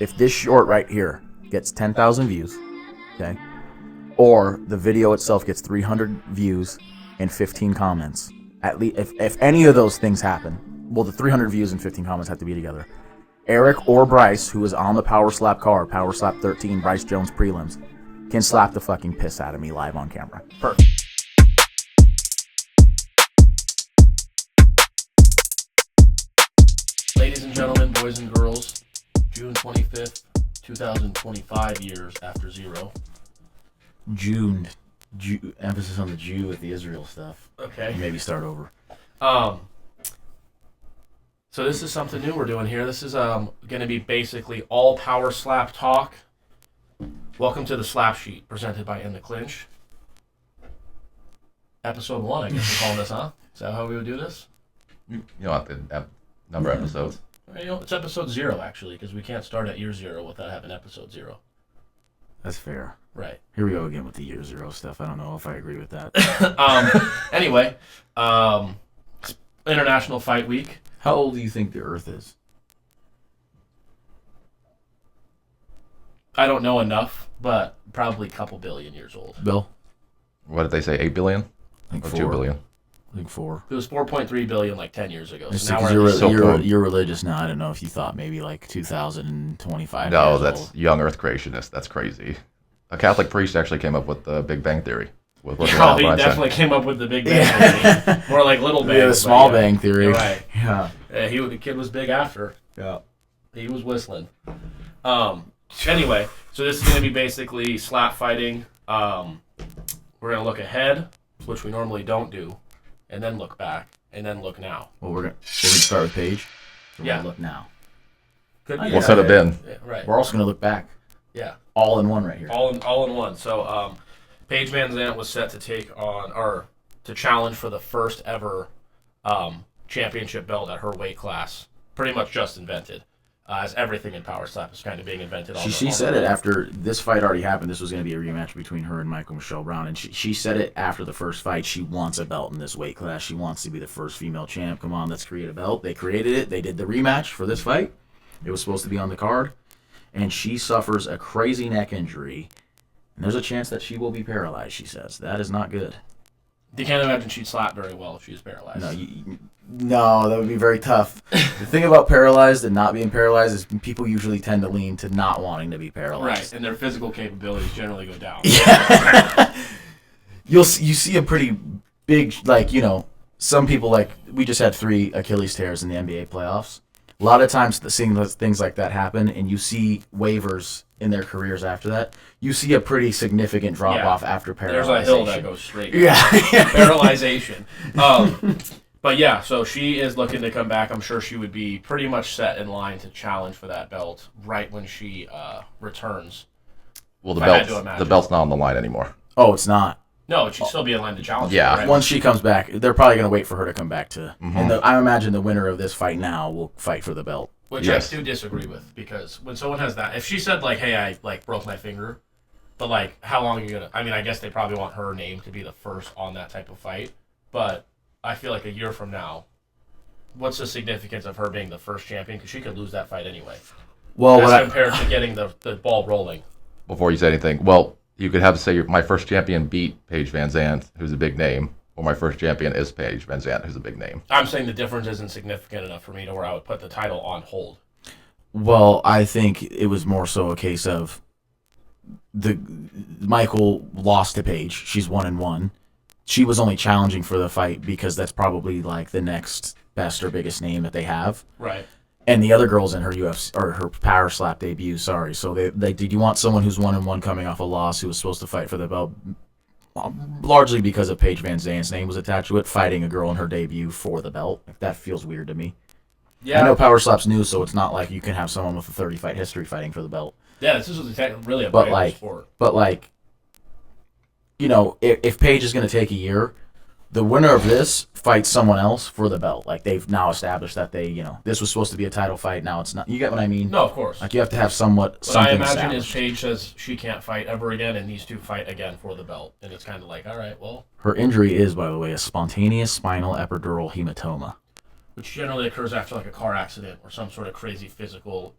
if this short right here gets 10,000 views, okay, or the video itself gets 300 views and 15 comments, at least if any of those things happen, well, the 300 views and 15 comments have to be together. Eric or Bryce, who is on the Power Slap card, Power Slap 13, Bryce Jones prelims, can slap the fucking piss out of me live on camera. Perfect. Ladies and gentlemen, boys and girls, June 25th, 2025, years after zero. June, emphasis on the Jew with the Israel stuff. Okay. Maybe start over. So this is something new we're doing here. This is going to be basically all power slap talk. Welcome to the Slap Sheet, presented by In the Clinch. Episode 1, I guess we're calling this, huh? Is that how we would do this? You don't have to have number of episodes. You know, it's episode 0, actually, because we can't start at year 0 without having episode 0. That's fair. Right. Here we go again with the year 0 stuff. I don't know if I agree with that. Anyway, International Fight Week. How old do you think the Earth is? I don't know enough, but probably a couple billion years old. Bill? What did they say, 8 billion? I think Or 4. 2 billion? I think 4. It was 4.3 billion like 10 years ago. So now You're religious now. I don't know if you thought maybe like 2025. No, that's young Earth creationists. That's crazy. A Catholic priest actually came up with the Big Bang Theory. With he definitely came up with the Big Bang Theory. More like Little Bang. Yeah, the Small Bang Theory. Right. Yeah. The kid was big after. Yeah. He was whistling. Anyway, so this is going to be basically slap fighting. We're going to look ahead, which we normally don't do, and then look back, and then look now. Well, we're gonna start with Paige. We're Yeah. gonna look now. Could What could have been? Yeah, right. We're also gonna look back. Yeah. All in one right here. All in one. So, Paige Van Zandt was set to take on, or to challenge for the first ever championship belt at her weight class. Pretty much just invented. As everything in Power Slap is kind of being invented. She said it after this fight already happened. This was going to be a rematch between her and Michelle Brown. And she said it after the first fight. She wants a belt in this weight class. She wants to be the first female champ. Come on, let's create a belt. They created it. They did the rematch for this fight. It was supposed to be on the card. And she suffers a crazy neck injury. And there's a chance that she will be paralyzed, she says. That is not good. You can't imagine she'd slap very well if she was paralyzed. No, that would be very tough. The thing about paralyzed and not being paralyzed is people usually tend to lean to not wanting to be paralyzed. Right, and their physical capabilities generally go down. Yeah. You see a pretty big, some people, we just had 3 Achilles tears in the NBA playoffs. A lot of times seeing things like that happen and you see waivers in their careers after that, you see a pretty significant drop-off after paralyzation. There's a hill that goes straight. Yeah. Paralyzation. But yeah, so she is looking to come back. I'm sure she would be pretty much set in line to challenge for that belt right when she returns. Well, the belt's not on the line anymore. Oh, it's not. No, she'd still be in line to challenge. Yeah. her, right? Once she comes back, they're probably going to wait for her to come back to. Mm-hmm. And I imagine the winner of this fight now will fight for the belt. Which Yes. I do disagree with, because when someone has that, if she said hey, I broke my finger, but how long are you gonna? I mean, I guess they probably want her name to be the first on that type of fight, but I feel like a year from now, what's the significance of her being the first champion? Because she could lose that fight anyway. Well, as compared to getting the ball rolling. Before you say anything, well, you could have to say my first champion beat Paige Van Zandt, who's a big name, or my first champion is Paige Van Zandt, who's a big name. I'm saying the difference isn't significant enough for me to where I would put the title on hold. Well, I think it was more so a case of Michael lost to Paige. She's 1-1. She was only challenging for the fight because that's probably the next best or biggest name that they have. Right. And the other girl's in her UFC or her Power Slap debut. Sorry. So they did you want someone who's 1-1 coming off a loss who was supposed to fight for the belt? Largely because of Paige Van Zandt's name was attached to it, fighting a girl in her debut for the belt. That feels weird to me. Yeah. I know Power Slap's new, so it's not like you can have someone with a 30-fight history fighting for the belt. Yeah, this is really a brand sport. But if Paige is going to take a year, the winner of this fights someone else for the belt. They've now established that this was supposed to be a title fight. Now it's not. You get what I mean? No, of course. You have to have something I imagine established. is Paige says she can't fight ever again, and these two fight again for the belt, and it's kind of all right, well. Her injury is, by the way, a spontaneous spinal epidural hematoma, which generally occurs after a car accident or some sort of crazy physical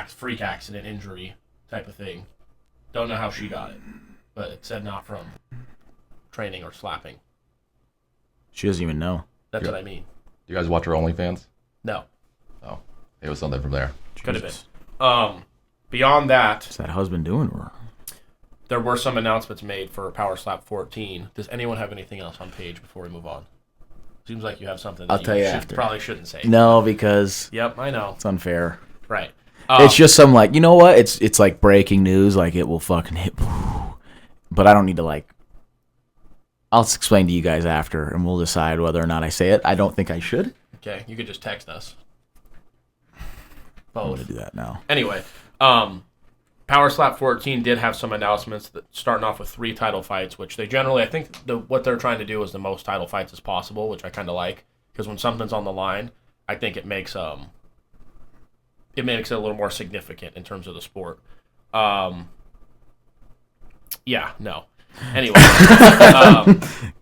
freak accident injury type of thing. Don't know how she got it, but it said not from training or slapping. She doesn't even know. That's what I mean. Do you guys watch her OnlyFans? No. Oh, it was something from there. Could have been. Beyond that, what's that husband doing to her? There were some announcements made for Power Slap 14. Does anyone have anything else on page before we move on? Seems like you have something that I'll tell you after. Probably shouldn't say. No, because Yep, I know. it's unfair. Right. It's just some like, you know what? It's like breaking news. Like it will fucking hit. But I don't need to like. I'll explain to you guys after, and we'll decide whether or not I say it. I don't think I should. Okay, you could just text us. I'm going to do that now. Anyway, Power Slap 14 did have some announcements that starting off with 3 title fights, which they generally, I think what they're trying to do is the most title fights as possible, which I kind of like, because when something's on the line, I think it makes it a little more significant in terms of the sport. Yeah, no. Anyway,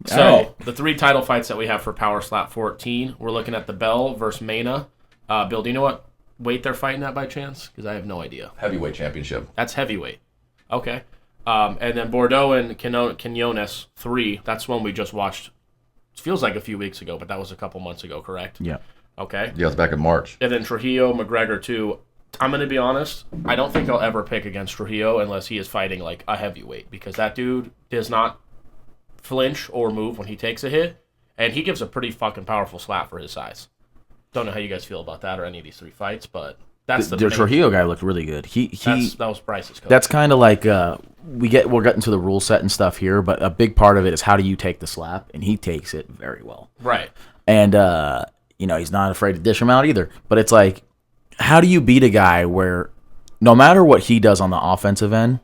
so the 3 title fights that we have for Power Slap 14, we're looking at the Bell versus Mena. Bill, do you know what weight they're fighting at by chance? Because I have no idea. Heavyweight championship. That's heavyweight. Okay. And then Bordeaux and Quinones 3, that's one we just watched. It feels like a few weeks ago, but that was a couple months ago, correct? Yeah. Okay. Yeah, it's back in March. And then Trujillo, McGregor 2. I'm going to be honest. I don't think I'll ever pick against Trujillo unless he is fighting like a heavyweight, because that dude does not flinch or move when he takes a hit, and he gives a pretty fucking powerful slap for his size. Don't know how you guys feel about that or any of these 3 fights, but that's the Trujillo guy looked really good. That was Bryce's coach. That's kind of like we're getting to the rule set and stuff here, but a big part of it is how do you take the slap, and he takes it very well. Right. And he's not afraid to dish him out either. But it's like, how do you beat a guy where no matter what he does on the offensive end,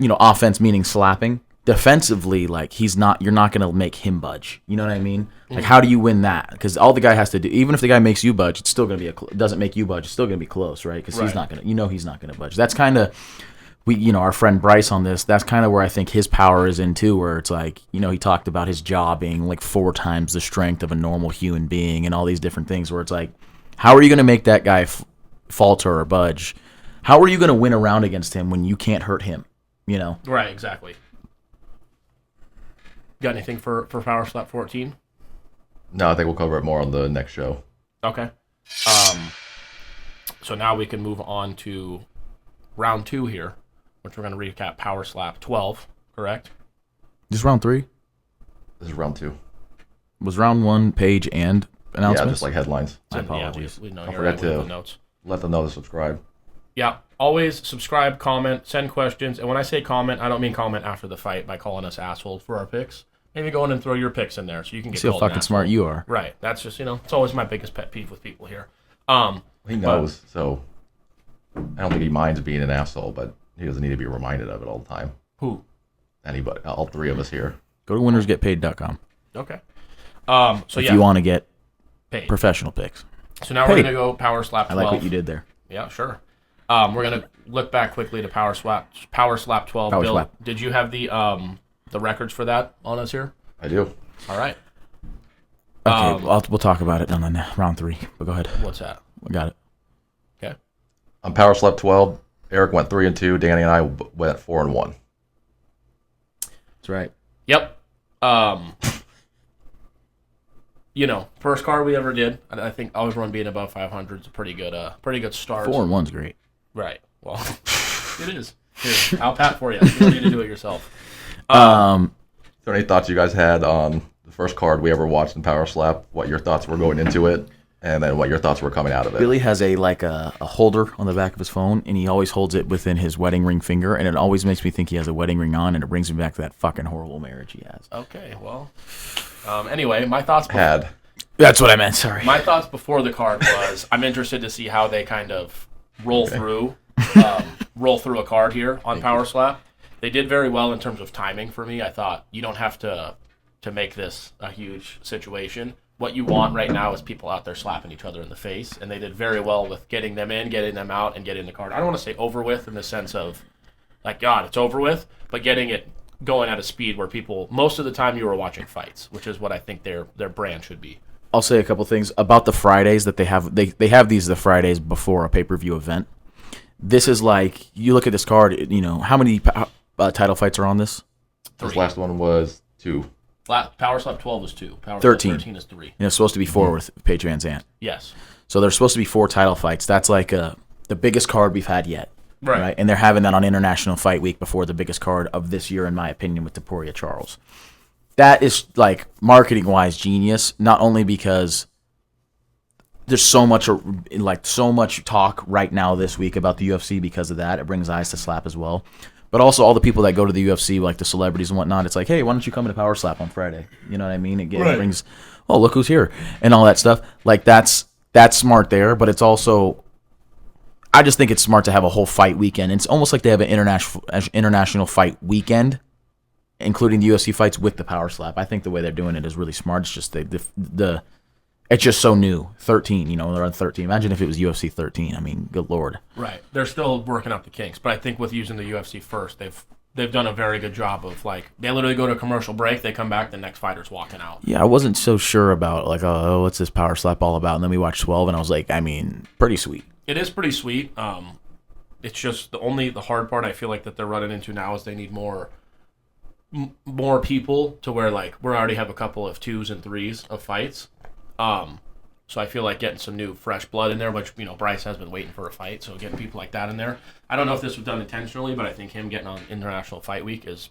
offense meaning slapping, defensively, like you're not going to make him budge. You know what I mean? Like, how do you win that? Because all the guy has to do, even if the guy makes you budge, it's still going to be doesn't make you budge. It's still going to be close, right? Because he's not going to, he's not going to budge. That's kind of, our friend Bryce on this, that's kind of where I think his power is in too, where it's like, he talked about his jaw being like 4 times the strength of a normal human being and all these different things where it's like, how are you going to make that guy falter or budge? How are you going to win a round against him when you can't hurt him? Right, exactly. Got anything for Power Slap 14? No, I think we'll cover it more on the next show. Okay. So now we can move on to round 2 here, which we're going to recap Power Slap 12, correct? This is round 3? This is round 2. Was round 1 page and announcements? Yeah, just like headlines. My apologies. Yeah, we know Don't you're forget right with to the notes. let them know to subscribe. Yeah, always subscribe, comment, send questions. And when I say comment, I don't mean comment after the fight by calling us assholes for our picks. Maybe go in and throw your picks in there so you can get See how called an fucking asshole. smart you are. Right. That's just, it's always my biggest pet peeve with people here. He knows, so I don't think he minds being an asshole, but he doesn't need to be reminded of it all the time. Who? Anybody, all 3 of us here. Go to winnersgetpaid.com. Okay. If you want to get paid. Professional picks. So now we're going to go Power Slap 12. I like what you did there. Yeah, sure. We're going to look back quickly to Power Slap 12. Power Bill, Slap. did you have the records for that on us here? I do. All right. Okay, we'll talk about it on the round 3. But go ahead. What's that? I got it. Okay. On Power Slap 12, Eric went 3-2. Danny and I went 4-1. That's right. Yep. First card we ever did. I think always run being above 500 is a pretty good start. 4-1's great. Right. Well, it is. Here, I'll pat for you. You don't need to do it yourself. So any thoughts you guys had on the first card we ever watched in Power Slap? What your thoughts were going into it, and then what your thoughts were coming out of it? Billy has a holder on the back of his phone, and he always holds it within his wedding ring finger, and it always makes me think he has a wedding ring on, and it brings me back to that fucking horrible marriage he has. Okay. Well. Anyway, my thoughts. That's what I meant. Sorry. My thoughts before the card was I'm interested to see how they kind of roll through a card here on Power Slap. They did very well in terms of timing for me. I thought you don't have to make this a huge situation. What you want right now is people out there slapping each other in the face, and they did very well with getting them in, getting them out, and getting the card. I don't want to say over with in the sense of, like, God, it's over with, but getting it going at a speed where people, most of the time you were watching fights, which is what I think their brand should be. I'll say a couple things about the Fridays that they have. They have these the Fridays before a pay-per-view event. This is like, you look at this card, you know, how many title fights are on this? This last one was 2. Power Slap 12 was 2. Power 13. Slap 13 is 3. And it's supposed to be 4 with Paige Van Zandt. Yes. So there's supposed to be 4 title fights. That's like the biggest card we've had yet. Right. And they're having that on International Fight Week before the biggest card of this year, in my opinion, with Topuria Charles. That is, like, marketing-wise genius, not only because there's so much talk right now this week about the UFC because of that. It brings eyes to Slap as well. But also all the people that go to the UFC, like the celebrities and whatnot, it's like, hey, why don't you come to Power Slap on Friday? You know what I mean? It brings, oh, look who's here, and all that stuff. Like, that's smart there, but it's also, I just think it's smart to have a whole fight weekend. It's almost like they have an international fight weekend, including the UFC fights with the Power Slap. I think the way they're doing it is really smart. It's just it's just so new. 13, you know, they're on 13. Imagine if it was UFC 13. I mean, good lord. Right. They're still working out the kinks, but I think with using the UFC first, they've done a very good job of, like, they literally go to a commercial break, they come back, the next fighter's walking out. Yeah, I wasn't so sure about, like, oh, what's this Power Slap all about? And then we watched 12, and I was like, I mean, pretty sweet. It is pretty sweet. It's just the hard part I feel like that they're running into now is they need more people to where, like, we already have a couple of 2s and 3s of fights. So I feel like getting some new fresh blood in there, which, you know, Bryce has been waiting for a fight, so getting people like that in there. I don't know if this was done intentionally, but I think him getting on International Fight Week is,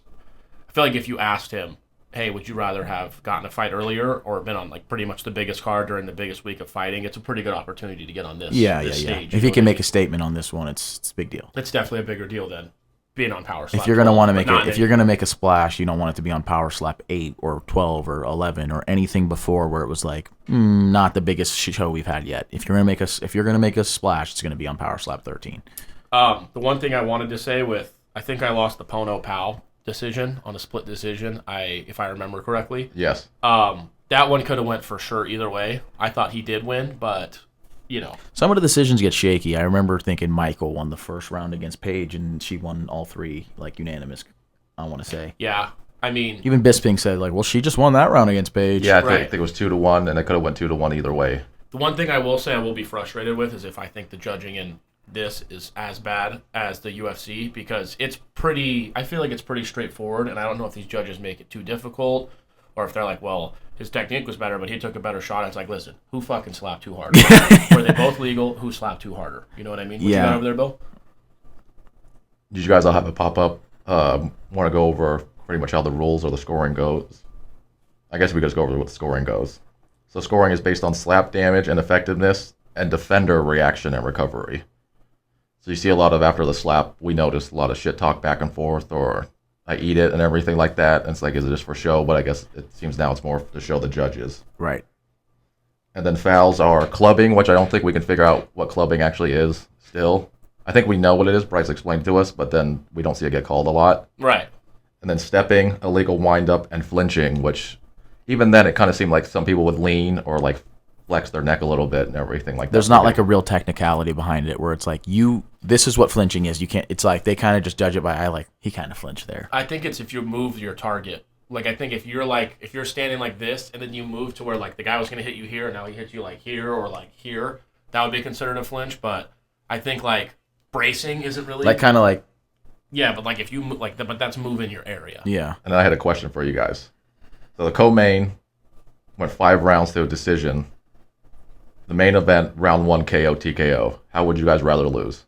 I feel like if you asked him, hey, would you rather have gotten a fight earlier or been on, like, pretty much the biggest card during the biggest week of fighting, it's a pretty good opportunity to get on this stage. If he can make a statement on this one, it's a big deal. It's definitely a bigger deal than being on Power Slap. If you're gonna want to make it, if you're gonna make a splash, you don't want it to be on Power Slap 8 or 12 or 11 or anything before where it was like not the biggest show we've had yet. If you're gonna make a splash, it's gonna be on Power Slap 13. The one thing I wanted to say I think I lost the Pono Pao decision on a split decision. If I remember correctly. Yes. That one could have went for sure either way. I thought he did win, but, you know. Some of the decisions get shaky. I remember thinking Michael won the first round against Paige, and she won all 3, like, unanimous, I want to say. Yeah, I mean. Even Bisping said, like, well, she just won that round against Paige. Yeah, I think it was 2-1, and it could have went 2-1 either way. The one thing I will say I will be frustrated with is if I think the judging in this is as bad as the UFC, because I feel like it's pretty straightforward, and I don't know if these judges make it too difficult, or if they're like, well, his technique was better, but he took a better shot. It's like, listen, who fucking slapped too hard? Were they both legal? Who slapped too harder? You know what I mean? What you got over there, Bill? Did you guys all have a pop-up? Want to go over pretty much how the rules or the scoring goes? I guess we could just go over what the scoring goes. So scoring is based on slap damage and effectiveness and defender reaction and recovery. So you see a lot of, after the slap, we noticed a lot of shit talk back and forth, or I eat it and everything like that. And it's like, is it just for show? But I guess it seems now it's more to show the judges. Right. And then fouls are clubbing, which I don't think we can figure out what clubbing actually is still. I think we know what it is. Bryce explained to us, but then we don't see it get called a lot. Right. And then stepping, illegal wind-up, and flinching, which even then it kind of seemed like some people would lean or like flex their neck a little bit and everything like that. There's not like a real technicality behind it where it's like, this is what flinching is. You can't, it's like they kind of just judge it by, he kind of flinched there. I think it's if you move your target. Like, I think if you're standing like this and then you move to where, like, the guy was going to hit you here and now he hits you like here or like here, that would be considered a flinch. But I think, like, bracing isn't really. Like, kind of like. Yeah, but like if you like, but that's moving your area. Yeah. And then I had a question for you guys. So the co-main went 5 rounds to a decision. The main event, round 1 KO TKO. How would you guys rather lose?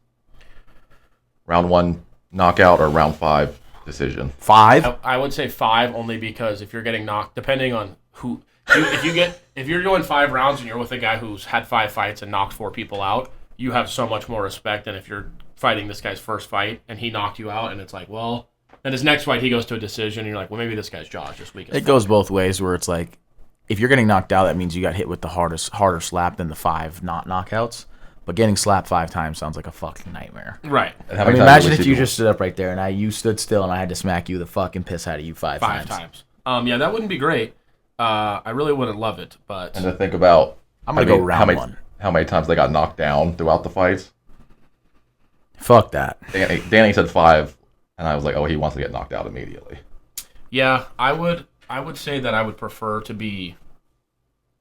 Round 1 knockout or round 5 decision? 5? I would say 5 only because if you're getting knocked, depending on who, if you're doing 5 rounds and you're with a guy who's had 5 fights and knocked 4 people out, you have so much more respect than if you're fighting this guy's first fight and he knocked you out and it's like, well, then his next fight he goes to a decision and you're like, well, maybe this guy's jaw is just weak. It goes both ways where it's like, if you're getting knocked out, that means you got hit with the harder slap than the 5 not knockouts. But getting slapped 5 times sounds like a fucking nightmare. Right. I mean, imagine if you just stood up right there and you stood still and I had to smack you the fucking piss out of you 5 times. 5 times. Yeah, that wouldn't be great. I really wouldn't love it, but. And to think about, I'm gonna go round 1. How many times they got knocked down throughout the fights? Fuck that. Danny said 5, and I was like, oh, he wants to get knocked out immediately. Yeah, I would say that I would prefer to be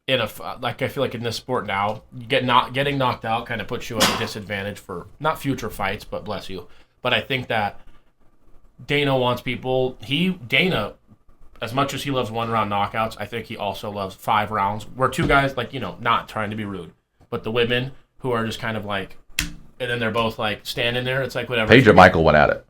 like I feel like in this sport now, getting knocked out kind of puts you at a disadvantage for not future fights, but bless you. But I think that Dana wants people. Dana, as much as he loves 1-round knockouts, I think he also loves 5 rounds. Where 2 guys, like, not trying to be rude, but the women who are just kind of like, and then they're both like standing there. It's like whatever. Paige and Michael went at it.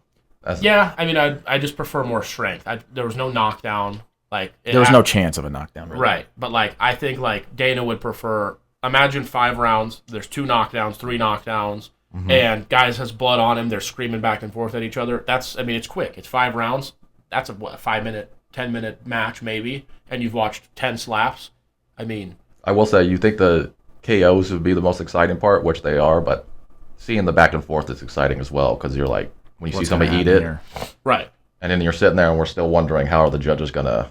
Yeah, I mean, I just prefer more strength. There was no knockdown. Like there was no chance of a knockdown, really. Right? But like, I think like Dana would prefer. Imagine 5 rounds. There's 2 knockdowns, 3 knockdowns, and guys has blood on him. They're screaming back and forth at each other. It's quick. It's 5 rounds. That's a 5-minute, 10-minute match maybe, and you've watched 10 slaps. I mean, I will say, you think the KOs would be the most exciting part, which they are, but seeing the back and forth is exciting as well because you're like, when you see somebody eat it, right? And then you're sitting there and we're still wondering how are the judges gonna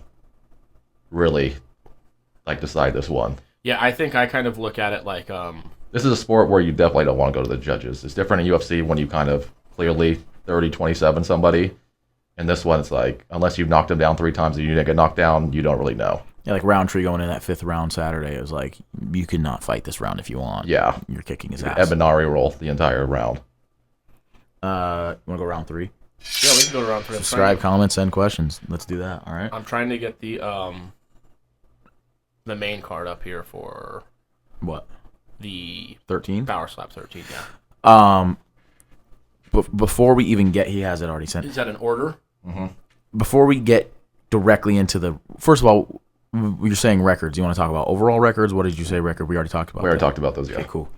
really like decide this one. Yeah, I think I kind of look at it like this is a sport where you definitely don't want to go to the judges. It's different in UFC when you kind of clearly 30-27 somebody. And this one, it's like, unless you've knocked him down 3 times and you didn't get knocked down, you don't really know. Yeah, like Roundtree going in that 5th round Saturday, it was like, you cannot fight this round if you want. Yeah. You're kicking his ass. Ebinari roll the entire round. You want to go round 3? Yeah, we can go round 3. Subscribe, comment, send questions. Let's do that, all right? I'm trying to get the main card up here for... What? The 13? Power Slap 13, yeah. Before we even get... He has it already sent. Is that an order? Mm-hmm. Before we get directly into the... First of all, you're saying records. You want to talk about overall records? What did you say record? We already talked about We already that. talked about those, yeah. Okay, cool.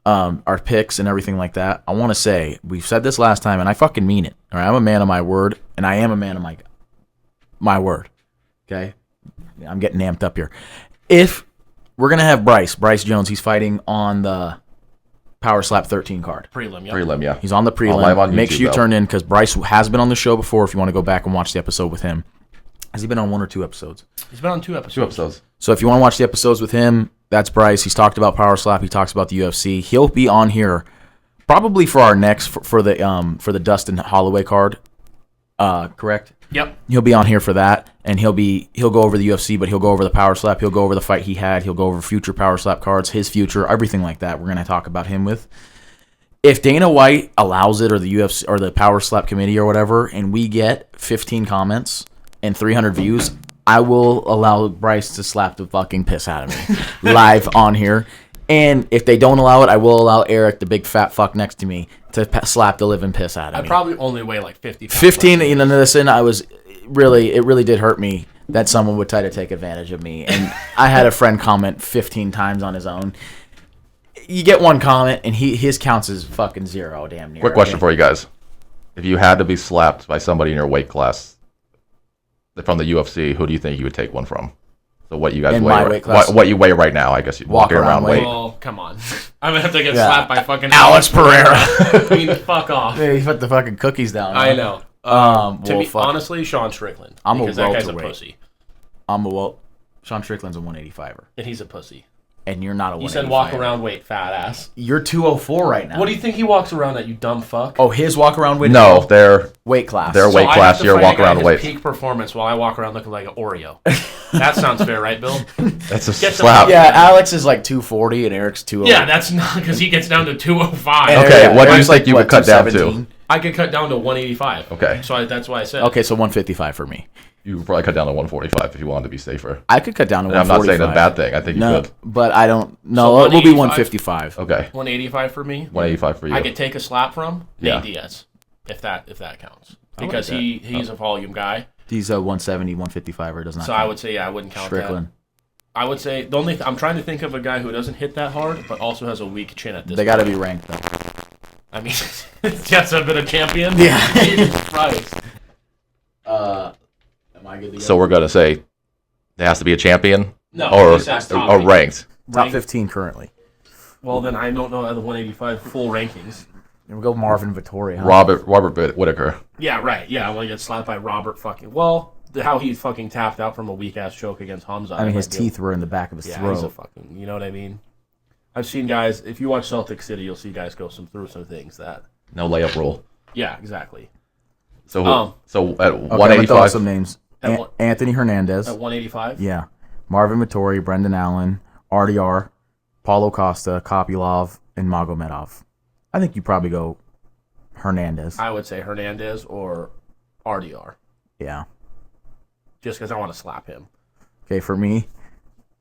Our picks and everything like that. I want to say, we've said this last time, and I fucking mean it. All right, I'm a man of my word, and I am a man of my word. Okay? I'm getting amped up here. If we're going to have Bryce Jones, he's fighting on the Power Slap 13 card. Prelim, yeah. Prelim, yeah. He's on the prelim. Live on Make YouTube, sure you though. turn in, because Bryce has been on the show before if you want to go back and watch the episode with him. Has he been on 1 or 2 episodes? He's been on 2 episodes. 2 episodes. So if you want to watch the episodes with him, that's Bryce. He's talked about Power Slap. He talks about the UFC. He'll be on here probably for our next for the Dustin Holloway card. Correct? Yep. He'll be on here for that, and he'll go over the UFC, but he'll go over the Power Slap. He'll go over the fight he had. He'll go over future Power Slap cards, his future, everything like that. We're going to talk about him with. If Dana White allows it, or the UFC or the Power Slap committee or whatever, and we get 15 comments and 300 views, I will allow Bryce to slap the fucking piss out of me live on here. And if they don't allow it, I will allow Eric, the big fat fuck next to me, to slap the living piss out of me. I probably only weigh like 50 pounds. 15, listen, it really did hurt me that someone would try to take advantage of me. And I had a friend comment 15 times on his own. You get one comment, and his counts is fucking 0, damn near. Quick question for you guys. If you had to be slapped by somebody in your weight class from the UFC, who do you think you would take one from? So what you guys In weigh? my weight class? What you weigh right now? I guess you walking around weight. Well, come on. I'm going to have to get Yeah. slapped by fucking Alex Pereira. I mean, fuck off. He put the fucking cookies down. I know. To me, honestly, Sean Strickland. I'm a because that guy's a welterweight. pussy. Sean Strickland's a 185er. And he's a pussy. And you're not a 185er. You said walk around weight, fat ass. You're 204 right now. What do you think he walks around at, you dumb fuck? Oh, his walk around weight? No, they're Weight class. Their weight I class, have to your fight walk a guy around his weight. peak performance while I walk around looking like an Oreo. That sounds fair, right, Bill? that's a Get the slap. fuck- Yeah, Alex is like 240 and Eric's 205. Yeah, that's not because he gets down to 205. Okay, what do you Eric's think you would cut down to? 217. I could cut down to 185. Okay. So that's why I said. Okay, so 155 for me. You would probably cut down to 145 if you wanted to be safer. I could cut down to And I'm not 145. saying a bad thing. I think you No, could. but I don't. No, So it will be 185? 155. Okay, 185 for me. 185 for you. I could take a slap from Yeah. Nate Diaz, if that counts, like because that. he's a volume guy. He's a 170, 155 or does not. So I would say I wouldn't count Strickland. that. I would say the only I'm trying to think of a guy who doesn't hit that hard, but also has a weak chin at this. They got to point. be ranked though. I mean, Jets have been a champion. Yeah. Jesus Christ. Am I good to go? So we're gonna say there has to be a champion, No, or he says top or eight. ranked. Top 15 currently. Well, then I don't know the 185 full rankings. We'll go Marvin Vittori. Huh? Robert Whitaker. Yeah, right. Yeah, I want to get slapped by Robert fucking. Well, how he fucking tapped out from a weak ass choke against Hamza. I mean, his might be- teeth were in the back of his Yeah, he's a throat. fucking. You know what I mean? I've seen guys. If you watch Celtic City, you'll see guys go through some things that. No layup rule. Yeah, exactly. So so at Okay, I'm gonna throw out 185. some names. At what- Anthony Hernandez. At 185. Yeah. Marvin Vittori, Brendan Allen, RDR, Paulo Costa, Kopylov, and Magomedov. I think you probably go Hernandez. I would say Hernandez or RDR. Yeah. Just because I want to slap him. Okay, for me,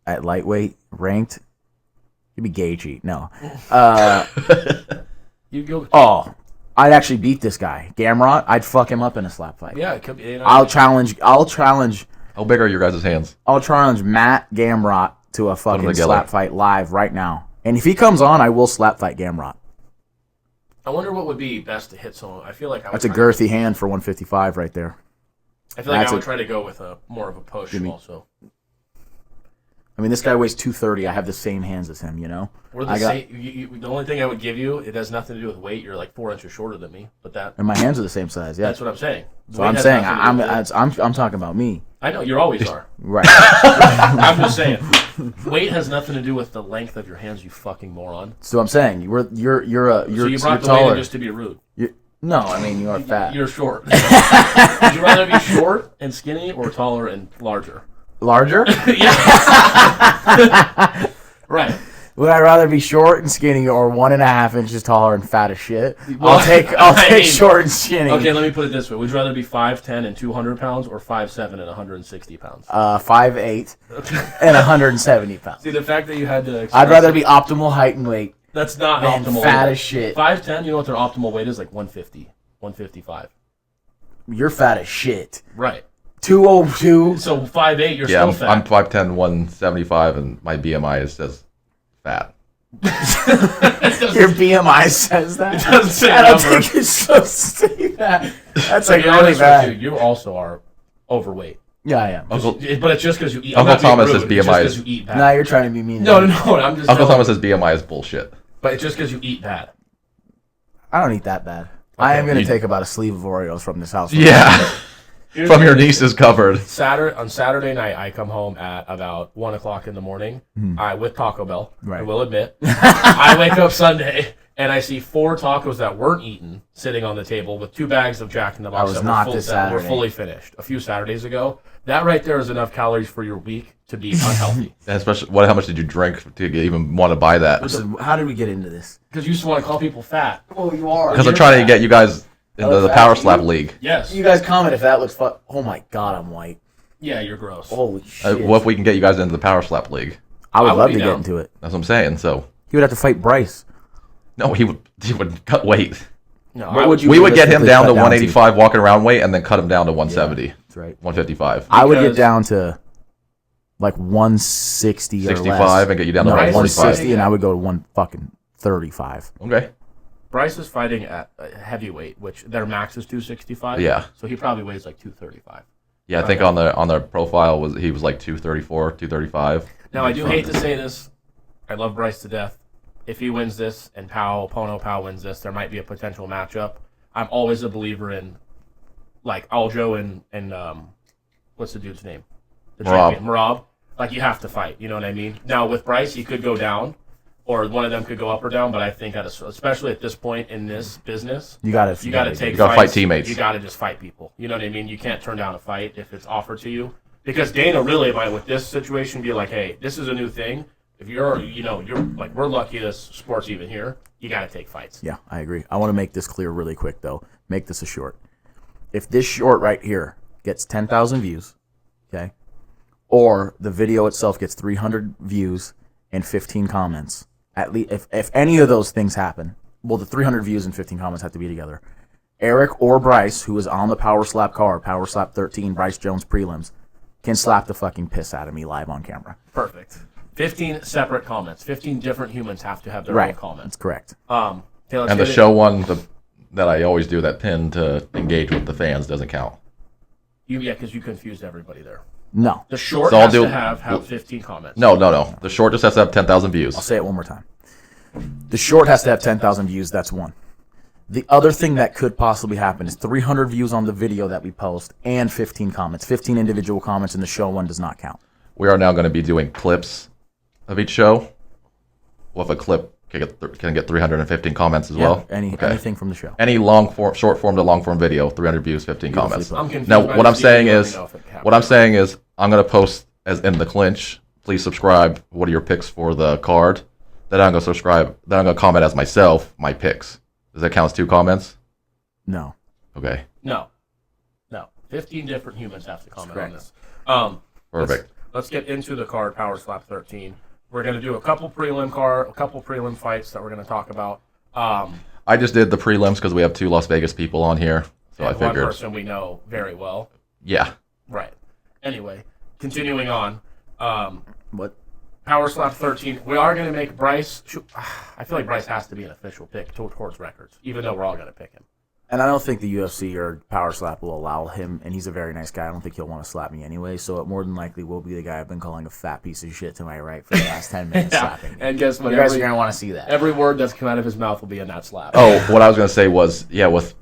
at lightweight, ranked, it'd be Gaethje. No. You go. Oh, I'd actually beat this guy. Gamrot, I'd fuck him up in a slap fight. Yeah, it could be. You know, I'll challenge. How big are your guys' hands? I'll challenge Matt Gamrot to a fucking together. slap fight live right now. And if he comes on, I will slap fight Gamrot. I wonder what would be best to hit someone. I feel like I would That's a try girthy hand for 155 right there. I feel like That's I would try to go with a more of a push also. I mean, this guy weighs 230. I have the same hands as him, you know? We're the same. The only thing I would give you, it has nothing to do with weight. You're like 4 inches shorter than me, but that. And my hands are the same size, yeah. That's what I'm saying. So Weight I'm has saying, nothing to do with weight. I'm talking about me. I know, you always are. Right. I'm just saying. Weight has nothing to do with the length of your hands, you fucking moron. So I'm saying, you're So you brought you're the weight taller. in just to be rude. No, I mean, you are fat. You're short. Would you rather be short and skinny or taller and larger? Larger? Yeah. Right. Would I rather be short and skinny or 1.5 inches taller and fat as shit? Well, I'll take short and skinny. Okay, let me put it this way. Would you rather be 5'10" and 200 pounds or 5'7" and 160 pounds? 5'8" and 170 pounds. See, the fact that you had to... I'd rather be optimal height and weight That's not than optimal fat weight. as shit. 5'10", you know what their optimal weight is? Like 150, 155. You're fat as shit. Right. 202. So 5'8", you're Yeah, still fat. I'm 5'10", 175, and my BMI is just fat. Your BMI says that? It doesn't say I don't number. think it's supposed to say that. That's like To be really honest with bad. you also are overweight. Yeah, I am. But it's just because you eat. Uncle I'm not being Thomas's rude, it's just BMI 'cause is- you eat bad. Now you're trying to be mean. No, I'm just Uncle telling Thomas's BMI is bullshit. But it's just because you eat bad. I don't eat that bad. I am going to You- take about a sleeve of Oreos from this house. Yeah. From your niece's cupboard. On Saturday night, I come home at about 1 o'clock in the morning. With Taco Bell. Right. I will admit. I wake up Sunday and I see 4 tacos that weren't eaten sitting on the table with 2 bags of Jack in the Box was that not were, this that were Saturday. fully finished a few Saturdays ago. That right there is enough calories for your week to be unhealthy. And especially, how much did you drink to even want to buy that? Listen, how did we get into this? Because you just want to call people fat. Oh, you are. Because I'm trying to get you guys into the fat. Power Slap League. Yes. You guys comment if that looks fun. Oh my god, I'm white. Yeah, you're gross. Holy shit. What if we can get you guys into the Power Slap League? I would I would love be to get down. into it. That's what I'm saying. So He would have to fight Bryce. no, he would cut weight. No, What I would you We would get him realistically down to cut 185 walking around weight, and then cut him down to 170, That's right. 155, I would get Because- down to like 160 or 65, less. and get you down to No, Bryce is 160, 165. and I would go to 135. Okay. Bryce is fighting at heavyweight, which their max is 265. Yeah. So he probably weighs like 235. Yeah, I think on the profile he was like 234, 235. Now, I do hate to say this. I love Bryce to death. If he wins this and Pono Pao wins this, there might be a potential matchup. I'm always a believer in, like, Aljo and what's the dude's name? The Merab. champion, Merab. Like, you have to fight. You know what I mean? Now, with Bryce, he could go down, or one of them could go up or down. But I think, especially at this point in this business, You got to you got to take. You gotta fights. fight teammates. You got to just fight people. You know what I mean? You can't turn down a fight if it's offered to you. Because Dana really might, with this situation, be like, "Hey, this is a new thing. If you're like, we're lucky this sport's even here. You got to take fights." Yeah, I agree. I want to make this clear really quick, though. Make this a short. If this short right here gets 10,000 views, okay, or the video itself gets 300 views and 15 comments, at least if any of those things happen, well, the 300 views and 15 comments have to be together. Eric or Bryce, who is on the Power Slap card, Power Slap 13, Bryce Jones prelims, can slap the fucking piss out of me live on camera. Perfect. 15 separate comments. 15 different humans have to have their own Right. comments. That's correct. Okay, let's And the get it. show one that I always do, that pin to engage with the fans, doesn't count. Because you confused everybody there. No. The short So I'll has do- to have 15 comments. No. The short just has to have 10,000 I'll views. say it one more time. The short has to have 10,000 views. That's one. The other thing that could possibly happen is 300 views on the video that we post and 15 comments. 15 individual comments, and the show one does not count. We are now going to be doing clips of each show. Well, if a clip can get 315 comments as well. Anything from the show. Any short form to long form video, 300 views, 15 comments. I'm confused Now, by what the I'm saying video. is, Let me know if it happens. what I'm saying is, I'm going to post as in the Clinch please subscribe. What are your picks for the card? Then I'm gonna subscribe. Then I'm gonna comment as myself my picks. Does that count as 2 comments? No. Okay. No. 15 different humans have to comment on Correct. this. Perfect. Let's get into the card, Power Slap 13. We're going to do a couple prelim fights that we're going to talk about. I just did the prelims because we have 2 Las Vegas people on here, so I one figured. person we know very well. Yeah. Right. Anyway, continuing on. What? Power Slap 13. We are going to make Bryce. I feel like Bryce has to be an official pick towards records, even though we're all going to pick him. And I don't think the UFC or Power Slap will allow him, and he's a very nice guy. I don't think he'll want to slap me anyway, so it more than likely will be the guy I've been calling a fat piece of shit to my right for the last 10 minutes slapping me. And guess what? You guys are going to want to see that. Every word that's come out of his mouth will be in that slap. Oh, what I was gonna say was, with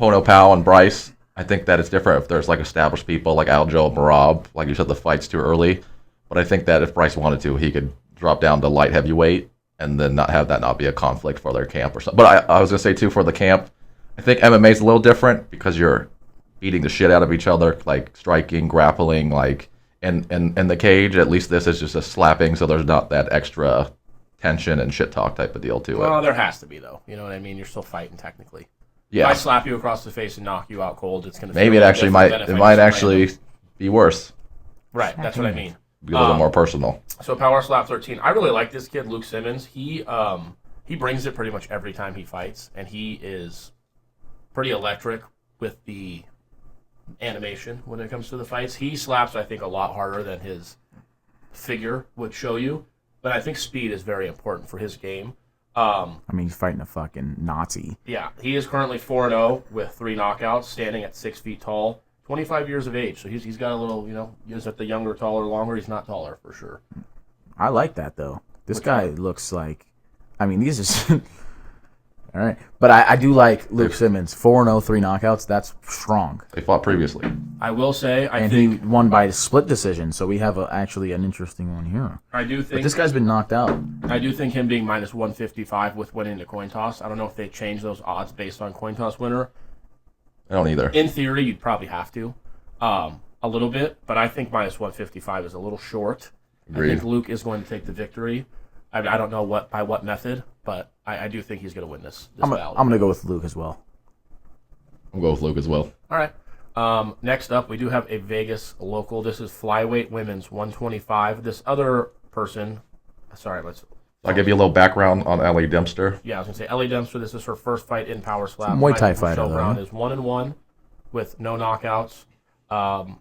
Pono Pao and Bryce, I think that it's different if there's like established people like Aljo and Marab. Like you said, the fight's too early. But I think that if Bryce wanted to, he could drop down to light heavyweight and then not be a conflict for their camp or something. But I was gonna say too, for the camp, I think MMA is a little different because you're beating the shit out of each other, like striking, grappling, like in the cage. At least this is just a slapping, so there's not that extra tension and shit talk type of deal to it. Well, there has to be though. You know what I mean? You're still fighting technically. Yeah. If I slap you across the face and knock you out cold, it's gonna. Maybe it actually might actually be worse. Right. That's what I mean. Be a little more personal. So Power Slap 13. I really like this kid, Luke Simmons. He brings it pretty much every time he fights, and he is pretty electric with the animation when it comes to the fights. He slaps, I think, a lot harder than his figure would show you, but I think speed is very important for his game. I mean, he's fighting a fucking Nazi. Yeah, he is currently 4-0 with 3 knockouts, standing at 6 feet tall, 25 years of age. So he's got a little, is it the younger, taller, longer? He's not taller for sure. I like that, though. This guy looks like... I mean, these are... All right. But I do like Luke Simmons. 4-0, 3 knockouts. That's strong. They fought previously. I will say, I And think he won by split decision, so we have actually an interesting one here. I do But think this guy's been knocked out. I do think him being minus 155 with winning the coin toss. I don't know if they change those odds based on coin toss winner. I don't either. In theory, you'd probably have to, a little bit, but I think minus 155 is a little short. Agreed. I think Luke is going to take the victory. I don't know by what method, but I do think he's going to win this I'm bout. going to go with Luke as well. I'll go with Luke as well. All right. Next up, we do have a Vegas local. This is flyweight women's 125. This other person, I'll give you a little background on Ellie Dempster. Yeah, I was going to say Ellie Dempster. This is her first fight in Power Slap. Muay Thai fighter, Michelle though, Brown huh? is 1-1 with no knockouts. Only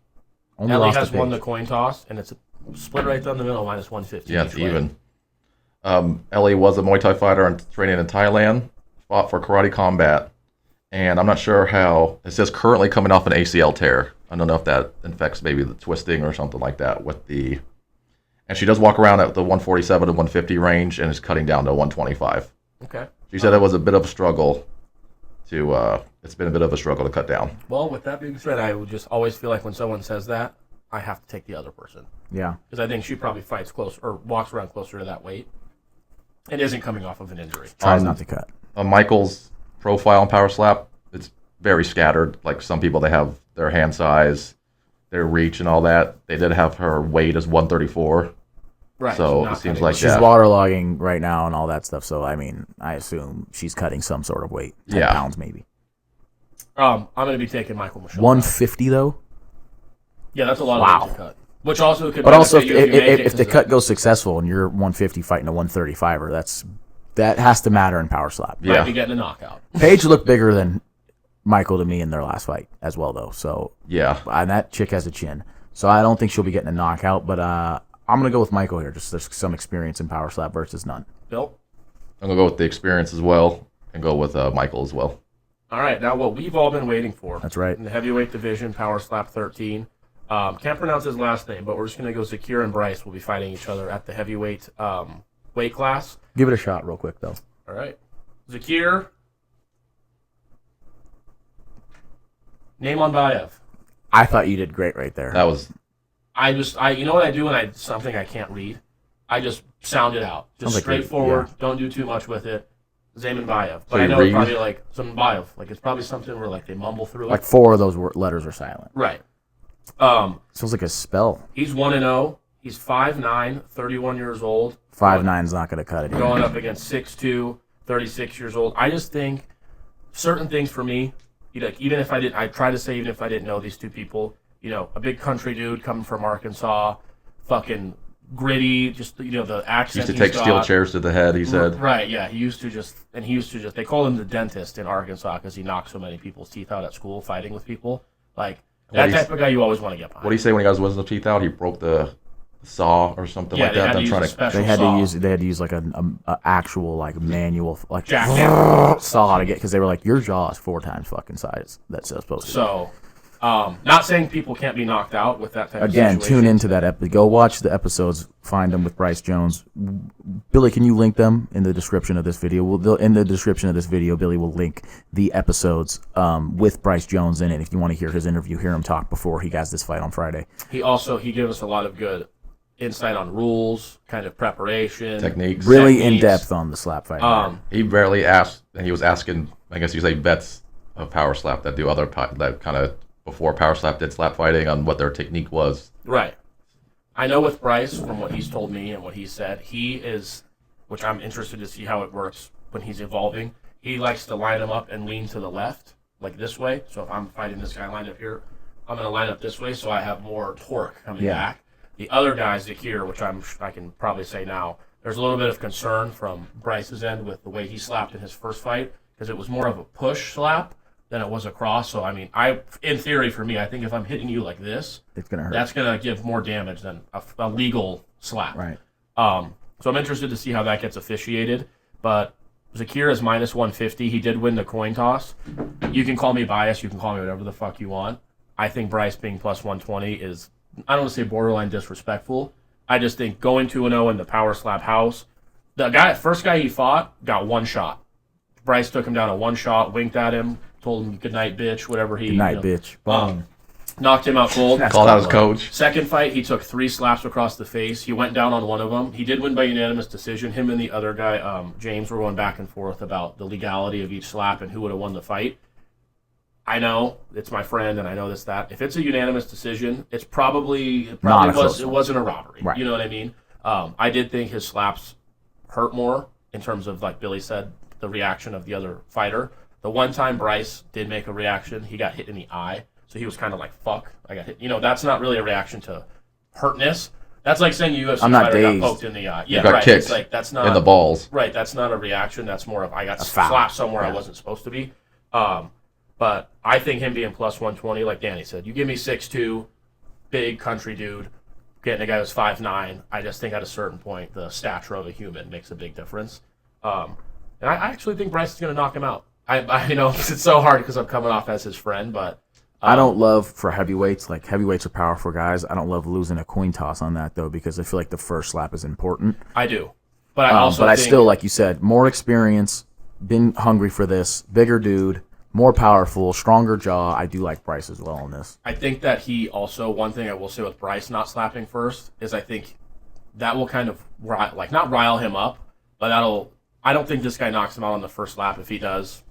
Ellie lost has to won Paige. the coin toss, and it's split right down the middle, minus 150. Yeah, it's each way. even. Ellie was a Muay Thai fighter and training in Thailand, fought for Karate Combat, and I'm not sure how. It says currently coming off an ACL tear. I don't know if that affects maybe the twisting or something like that with the. And she does walk around at the 147 to 150 range and is cutting down to 125. Okay. She said it was a bit of a struggle to. It's been a bit of a struggle to cut down. Well, with that being said, I would just always feel like when someone says that, I have to take the other person. Yeah. Because I think she probably fights close or walks around closer to that weight and isn't coming off of an injury. Tries not to cut. Michael's profile on Power Slap, it's very scattered. Like some people, they have their hand size, their reach, and all that. They did have her weight as 134. Right. So not it seems cutting. like She's yeah. waterlogging right now and all that stuff, so I mean, I assume she's cutting some sort of weight. 10 Yeah. pounds maybe. I'm going to be taking Michael Michelle. 150 though? Yeah, that's a lot Wow. of weight to cut. Which also could. But also, benefit you you make it, if the 'cause cut goes successful and you're 150 fighting a 135er, that has to matter in Power Slap. might Yeah. be getting a knockout. Paige looked bigger than Michael to me in their last fight as well, though. So Yeah. and that chick has a chin, so I don't think she'll be getting a knockout. But I'm gonna go with Michael here. Just there's some experience in Power Slap versus none. Bill. I'm going to go with the experience as well and go with Michael as well. All right, now what we've all been waiting for. That's right. In the heavyweight division, Power Slap 13. Can't pronounce his last name, but we're just going to go Zakir and Bryce will be fighting each other at the heavyweight weight class. Give it a shot real quick, though. All right. Zakir. Neymanbayev. I thought you did great right there. That was You know what I do when something I can't read? I just sound it out. Just Sounds like straightforward. yeah. Don't do too much with it. Zaymanbayev. But So I you know it's read? probably like Zaymanbayev. Like it's probably something where like they mumble through Like it. 4 of those letters are silent. Right. Sounds like a spell. He's 1-0. He's 5'9", 31 years old. 5'9" is not going to cut it. Going up against 6'2", 36 years old. I just think certain things for me, even if I didn't, I try to say even if I didn't know these two people, a big country dude coming from Arkansas, fucking gritty, just the accent. Used to take steel chairs to the head. He said. Right. Yeah. He used to just. They call him the dentist in Arkansas because he knocked so many people's teeth out at school fighting with people. Like that type of guy you always want to get behind. What do you say when he got his wisdom teeth out? He broke the saw or something like that. They had to use like a actual like manual like jackhammer saw to get, because they were like, your jaw is 4 times fucking size that's supposed to. So. Not saying people can't be knocked out with that type Again, of situation. tune into that episode. Go watch the episodes. Find them with Bryce Jones. Billy, can you link them in the description of this video? In the description of this video, Billy will link the episodes with Bryce Jones in it. If you want to hear his interview, hear him talk before he has this fight on Friday. He gave us a lot of good insight on rules, kind of preparation, techniques. Really in depth on the slap fight. He barely asked, and he was asking, I guess you say, vets of power slap that do other that kind of. Before Power Slap did slap fighting, on what their technique was. Right. I know with Bryce, from what he's told me and what he said, he is, which I'm interested to see how it works when he's evolving, he likes to line him up and lean to the left, like this way. So if I'm fighting this guy lined up here, I'm going to line up this way so I have more torque coming back. The other guys, Zakir, which I can probably say now, there's a little bit of concern from Bryce's end with the way he slapped in his first fight, because it was more of a push slap than it was a cross. So, I mean, in theory, for me, I think if I'm hitting you like this, it's gonna hurt. That's going to give more damage than a legal slap. Right. So I'm interested to see how that gets officiated. But Zakir is minus 150. He did win the coin toss. You can call me biased. You can call me whatever the fuck you want. I think Bryce being plus 120 is, I don't want to say borderline disrespectful. I just think going 2-0 in the power slap house, the first guy he fought got one shot. Bryce took him down a one shot, winked at him, told him good night, bitch, whatever he. Good night, bitch. Boom. Knocked him out cold. Called out his coach. Second fight, he took 3 slaps across the face. He went down on one of them. He did win by unanimous decision. Him and the other guy, James, were going back and forth about the legality of each slap and who would have won the fight. I know it's my friend, and I know that. If it's a unanimous decision, it probably wasn't a robbery. Right. You know what I mean? I did think his slaps hurt more in terms of, like Billy said, the reaction of the other fighter. The one time Bryce did make a reaction, he got hit in the eye. So he was kind of like, fuck, I got hit. That's not really a reaction to hurtness. That's like saying a UFC fighter got poked in the eye. Yeah, got right. kicked it's like, that's not, in the balls. Right, that's not a reaction. That's more of I got slapped somewhere I wasn't supposed to be. But I think him being plus 120, like Danny said, you give me 6'2", big country dude, getting a guy who's 5'9", I just think at a certain point the stature of a human makes a big difference. And I actually think Bryce is going to knock him out. I know it's so hard because I'm coming off as his friend, but... I don't love for heavyweights, like heavyweights are powerful guys. I don't love losing a coin toss on that, though, because I feel like the first slap is important. I do. But I also I still, like you said, more experience, been hungry for this, bigger dude, more powerful, stronger jaw. I do like Bryce as well in this. I think that he also, one thing I will say with Bryce not slapping first, is I think that will kind of, not rile him up, but I don't think this guy knocks him out on the first lap. If he does,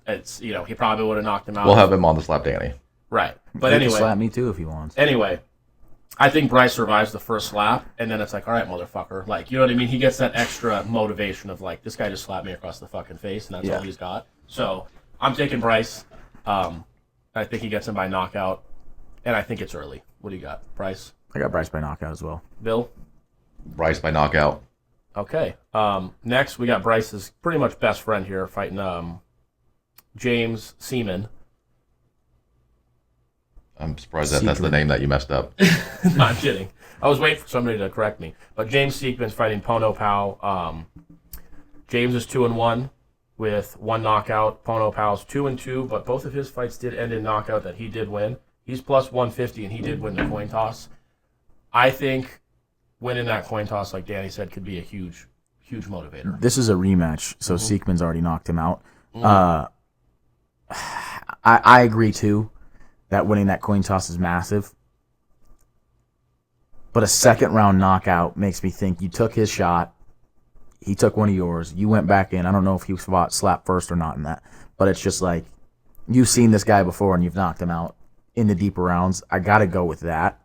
it's, he probably would have knocked him out. We'll have him on the slap Danny. Right. But he anyway. can slap me too if he wants. Anyway, I think Bryce survives the first slap, and then it's like, all right, motherfucker. Like, you know what I mean? He gets that extra motivation of, like, this guy just slapped me across the fucking face, and that's all he's got. So, I'm taking Bryce. I think he gets him by knockout, and I think it's early. What do you got, Bryce? I got Bryce by knockout as well. Bill? Bryce by knockout. Okay. Next, we got Bryce's pretty much best friend here fighting James Seaman. I'm surprised that's the name that you messed up. No, I'm kidding. I was waiting for somebody to correct me. But James Seekman's fighting Pono Pao. James is 2-1 with 1 knockout. Pono Pao's 2-2, but both of his fights did end in knockout that he did win. He's plus 150, and he did win the coin toss. I think winning that coin toss, like Danny said, could be a huge, huge motivator. This is a rematch, so Seekman's already knocked him out. I agree, too, that winning that coin toss is massive. But a second-round knockout makes me think you took his shot, he took one of yours, you went back in. I don't know if he fought slap first or not in that, but it's just like, you've seen this guy before and you've knocked him out in the deeper rounds. I got to go with that.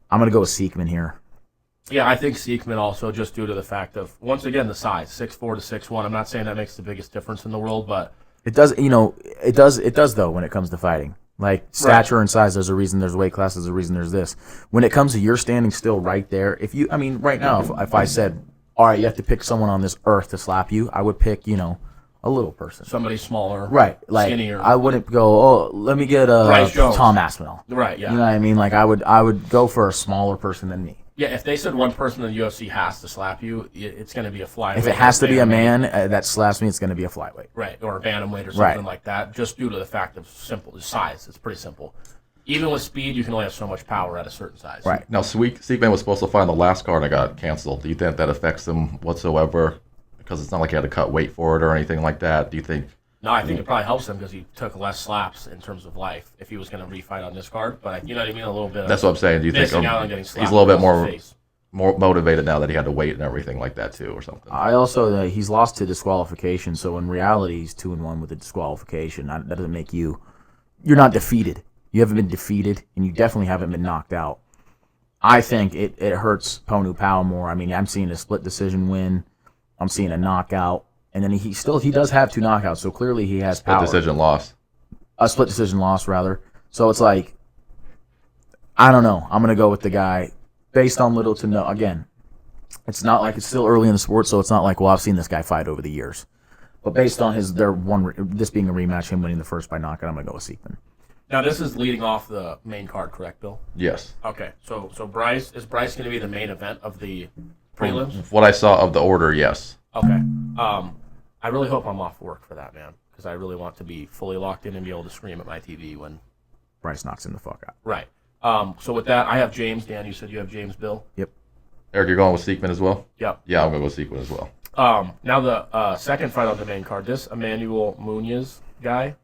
I'm going to go with Seekman here. Yeah, I think Siegman also, just due to the fact of, once again, the size, 6'4" to 6'1". I'm not saying that makes the biggest difference in the world, but It does, it does though when it comes to fighting. Like stature and size, there's a reason there's weight class, there's a reason there's this. When it comes to you're standing still right there, right now, if I said, all right, you have to pick someone on this earth to slap you, I would pick, a little person. somebody smaller, Right. Like, skinnier. I wouldn't go, oh, let me get Bryce Jones. Tom Aspinall. Right, yeah. You know what I mean? Like, I would go for a smaller person than me. Yeah, if they said one person in the UFC has to slap you, it's going to be a flyweight. If it has to be a man that slaps me, it's going to be a flyweight. Right, or a bantamweight or something like that, just due to the fact of simple size. It's pretty simple. Even with speed, you can only have so much power at a certain size. Right. Now, Siegman was supposed to fight on the last card and got canceled. Do you think that affects him whatsoever? Because it's not like he had to cut weight for it or anything like that. Do you think? No, I think it probably helps him because he took less slaps in terms of life if he was going to refight on this card. But you know what I mean? A little bit. That's what I'm saying. Do you think missing out on getting slapped he's a little bit across the face. more motivated now that he had to wait and everything like that too, or something? I also he's lost to disqualification, so in reality he's 2-1 with a disqualification. That doesn't make you're not defeated. You haven't been defeated, and you definitely haven't been knocked out. I think it hurts Ponu Pao more. I mean, I'm seeing a split decision win. I'm seeing a knockout, and then he does have 2 knockouts, so clearly he has power. Decision loss. A split decision loss, rather. So it's like, I don't know. I'm gonna go with the guy based on little to no. Again, it's not like it's still early in the sport, so it's not like, well, I've seen this guy fight over the years. But based on this being a rematch, him winning the first by knockout, I'm gonna go with Siegman. Now, this is leading off the main card, correct, Bill? Yes. Okay, so Bryce going to be the main event of the prelims? What I saw of the order, yes. Okay. I really hope I'm off work for that, man, because I really want to be fully locked in and be able to scream at my TV when Bryce knocks him the fuck out. Right. So with that, I have James. Dan, you said you have James, Bill? Yep. Eric, you're going with Siegman as well? Yep. Yeah, I'm going to go with Siegman as well. Now the second fight on the main card, this Emmanuel Munoz guy,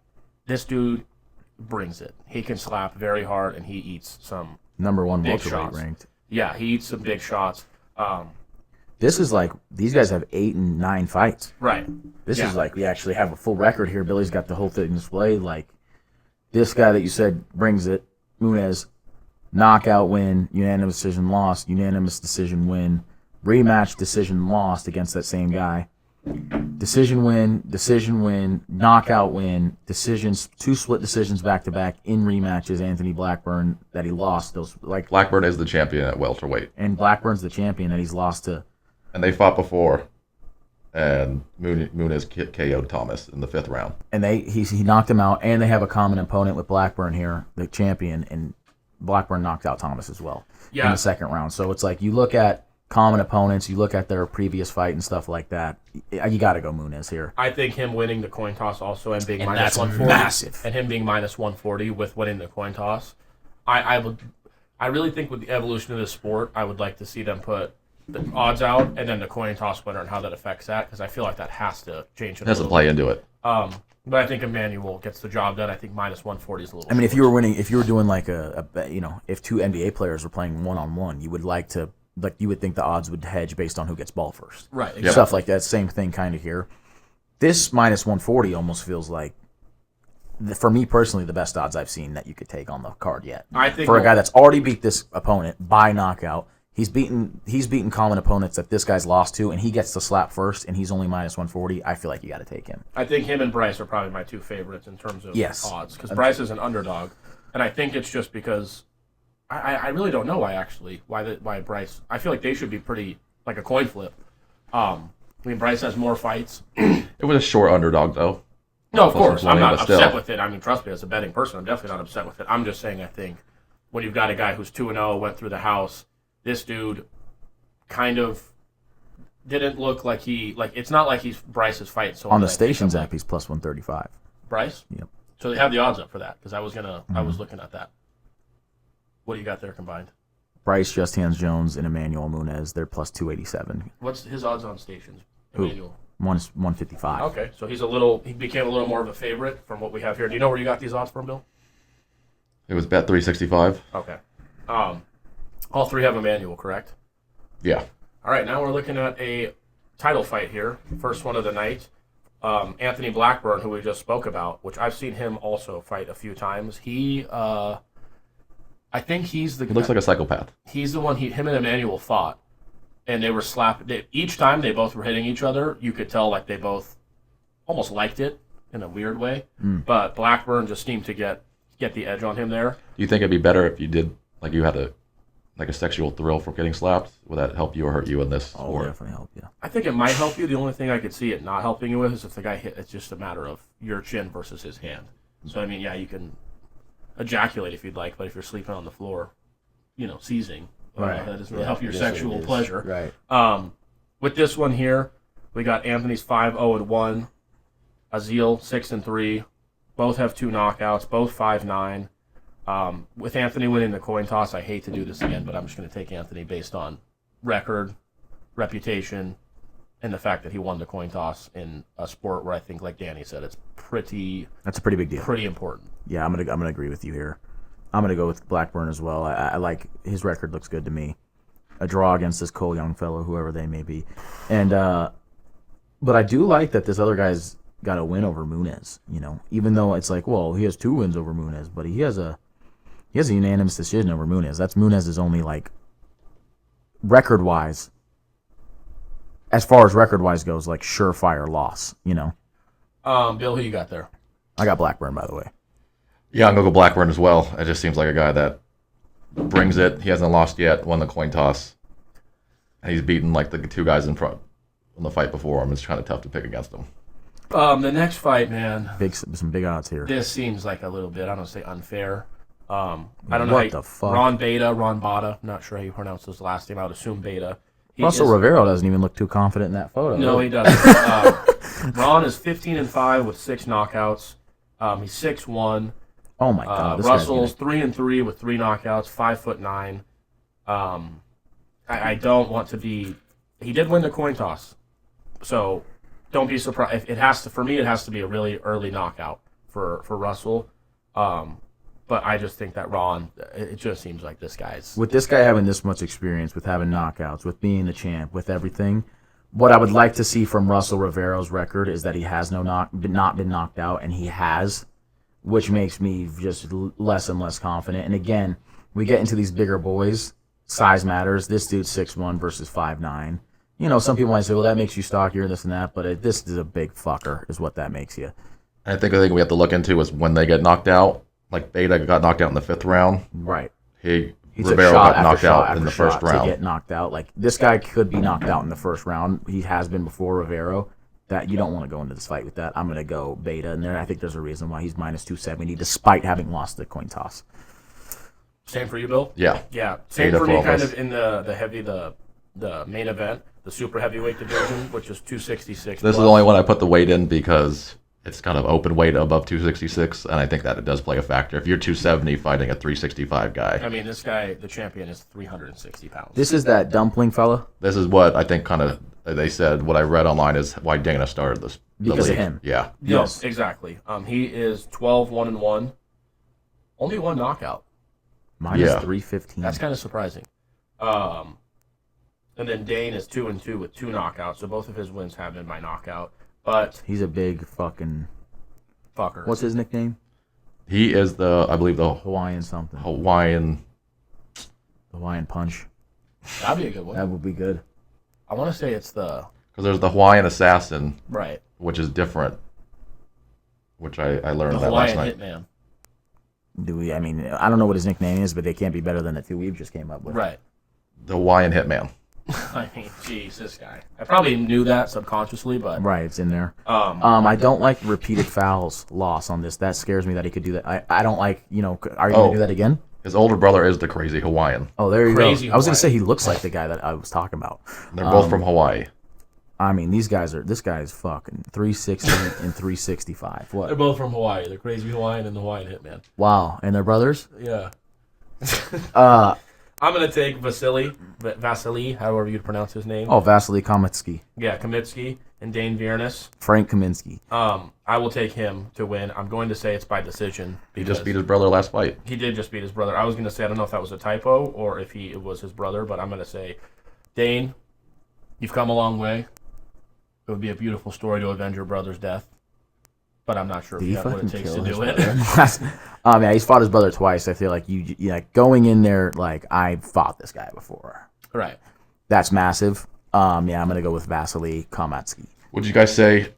this dude brings it. He can slap very hard, and he eats some number 1 big welterweight shots. ranked. Yeah, he eats some big shots. This is like, these guys have 8 and 9 fights. Right. This is like, we actually have a full record here. Billy's got the whole thing displayed. Like, this guy that you said brings it, Munoz, knockout win, unanimous decision loss, unanimous decision win, rematch decision lost against that same guy. Decision win, knockout win, decisions, 2 split decisions back-to-back in rematches. Anthony Blackburn that he lost. Blackburn is the champion at welterweight. And Blackburn's the champion that he's lost to. And they fought before, and Munoz KO'd Thomas in the 5th round. And he knocked him out, and they have a common opponent with Blackburn here, the champion, and Blackburn knocked out Thomas as well in the 2nd round. So it's like, you look at common opponents, you look at their previous fight and stuff like that, you got to go Munoz here. I think him winning the coin toss also and being And minus that's 140, massive. and him being minus 140 with winning the coin toss, I really think with the evolution of the sport, I would like to see them put the odds out and then the coin toss winner and how that affects that, because I feel like that has to change it. It has to play into it. But I think Emmanuel gets the job done. I think minus 140 is a little. I mean, if you were doing like if 2 NBA players were playing 1-on-1, you would think the odds would hedge based on who gets ball first. Right. Exactly. Stuff like that. Same thing kind of here. This minus 140 almost feels like, for me personally, the best odds I've seen that you could take on the card yet. I think for a guy that's already beat this opponent by knockout, he's beaten common opponents that this guy's lost to, and he gets to slap first, and he's only minus 140. I feel like you got to take him. I think him and Bryce are probably my 2 favorites in terms of odds, because Bryce is an underdog, and I think it's just because I really don't know why Bryce. I feel like they should be pretty like a coin flip. I mean, Bryce has more fights. It was a short underdog, though. No, of course. I'm not upset still. with it. I mean, trust me, as a betting person, I'm definitely not upset with it. I'm just saying I think when you've got a guy who's 2-0, went through the house, this dude kind of didn't look like it's not like he's Bryce's fight. So on the Stations app, he's plus 135. Bryce? Yep. So they have the odds up for that, because I was looking at that. What do you got there combined? Bryce, Just Hands Jones, and Emmanuel Munoz, they're plus 287. What's his odds on Stations? Who? Emmanuel. 155. Okay, so he became a little more of a favorite from what we have here. Do you know where you got these odds from, Bill? It was bet 365. Okay. All 3 have Emmanuel, correct? Yeah. All right, now we're looking at a title fight here. First one of the night. Anthony Blackburn, who we just spoke about, which I've seen him also fight a few times. I think he's the. He looks like a psychopath. He's the one. Him and Emmanuel fought and they were each time they both were hitting each other, you could tell like they both almost liked it in a weird way. But Blackburn just seemed to get the edge on him there. Do you think it'd be better if you did like you had a sexual thrill from getting slapped? Would that help you or hurt you in this sport? Definitely help you. I think it might help you. The only thing I could see it not helping you with is if the guy hit. It's just a matter of your chin versus his hand. So I mean, yeah, you can ejaculate if you'd like, but if you're sleeping on the floor, seizing, that doesn't really help your sexual pleasure. Right. With this one here, we got Anthony's 5-0-1, Azil 6-3. Both have 2 knockouts. Both 5-9. With Anthony winning the coin toss, I hate to do this again, but I'm just going to take Anthony based on record, reputation, and the fact that he won the coin toss in a sport where I think, like Danny said, that's a pretty big deal. Pretty important. Yeah, I'm gonna agree with you here. I'm gonna go with Blackburn as well. I like his record, looks good to me. A draw against this Cole Young fellow, whoever they may be, and but I do like that this other guy's got a win over Muniz. Even though it's like, well, he has 2 wins over Muniz, but he has a unanimous decision over Muniz. That's Muniz's only like record-wise. As far as record-wise goes, like surefire loss, Bill, who you got there? I got Blackburn, by the way. Yeah, I'm going to go Blackburn as well. It just seems like a guy that brings it. He hasn't lost yet, won the coin toss. And he's beaten like the 2 guys in front in the fight before him. It's kind of tough to pick against him. The next fight, man. Some big odds here. This seems like a little bit, I don't say unfair. I don't know what the fuck. Ron Bata, not sure how you pronounce his last name. I would assume Beta. Russell Rivero doesn't even look too confident in that photo. No, he doesn't. Ron is 15-5 with 6 knockouts. He's 6'1". Oh my God! Russell's 3-3 with 3 knockouts, 5'9". I don't want to be. He did win the coin toss, so don't be surprised. It has to. For me, it has to be a really early knockout for Russell. But I just think that Ron, it just seems like this guy's... With this guy having this much experience, with having knockouts, with being the champ, with everything, what I would like to see from Russell Rivero's record is that he has not been knocked out, and he has, which makes me just less and less confident. And again, we get into these bigger boys, size matters. This dude's 6'1" versus 5'9". Some people might say, well, that makes you stockier, this and that, but this is a big fucker, is what that makes you. I think the thing we have to look into is when they get knocked out. Like Beta got knocked out in the 5th round. Right. Rivero got knocked out in the first round. To get knocked out. Like, this guy could be knocked out in the first round. He has been before Rivero. That you don't want to go into this fight with that. I'm going to go Beta, and I think there's a reason why he's minus 270, despite having lost the coin toss. Same for you, Bill? Yeah. Yeah. Same Beta for me, kind of in the main event, the super heavyweight division, which is 266. This is the only one I put the weight in because it's kind of open weight above 266, and I think that it does play a factor. If you're 270 fighting a 365 guy. I mean, this guy, the champion, is 360 pounds. This is that Dumpling fella? This is what I think kind of, they said, what I read online is why Dana started this. Because of him. Yeah. Yes, exactly. He is 12-1-1. Only 1 knockout. Minus 315. That's kind of surprising. And then Dayne is 2-2 with 2 knockouts, so both of his wins have been by knockout. But he's a big fucking fucker. What's his nickname? He is I believe the Hawaiian something. Hawaiian Punch. That'd be a good one. That would be good. I want to say it's because there's the Hawaiian Assassin, right? Which is different. Which I learned that last night. Hitman. I mean, I don't know what his nickname is, but they can't be better than the 2 we just came up with. Right. The Hawaiian Hitman. I mean, jeez, this guy. I probably knew that subconsciously, but right, it's in there. I don't like repeated fouls loss on this. That scares me that he could do that. I don't like. Are you going to do that again? His older brother is the crazy Hawaiian. Oh, there you crazy go. I was going to say he looks like the guy that I was talking about. They're both from Hawaii. I mean, this guy's fucking 360 and 365. What? They're both from Hawaii. The crazy Hawaiian and the Hawaiian Hitman. Wow, and they're brothers? Yeah. I'm going to take Vasilii, however you'd pronounce his name. Oh, Vasilii Kamotskii. Yeah, Kamotskii and Dayne Viernes. Frank Kaminsky. I will take him to win. I'm going to say it's by decision. He just beat his brother last fight. He did just beat his brother. I was going to say, I don't know if that was a typo or if it was his brother, but I'm going to say, Dayne, you've come a long way. It would be a beautiful story to avenge your brother's death. But I'm not sure if you have what it takes to do it. Yeah, he's fought his brother twice. I feel like you like going in there like I fought this guy before. Right. That's massive. Yeah, I'm gonna go with Vasilii, Kamotskii. Would you guys say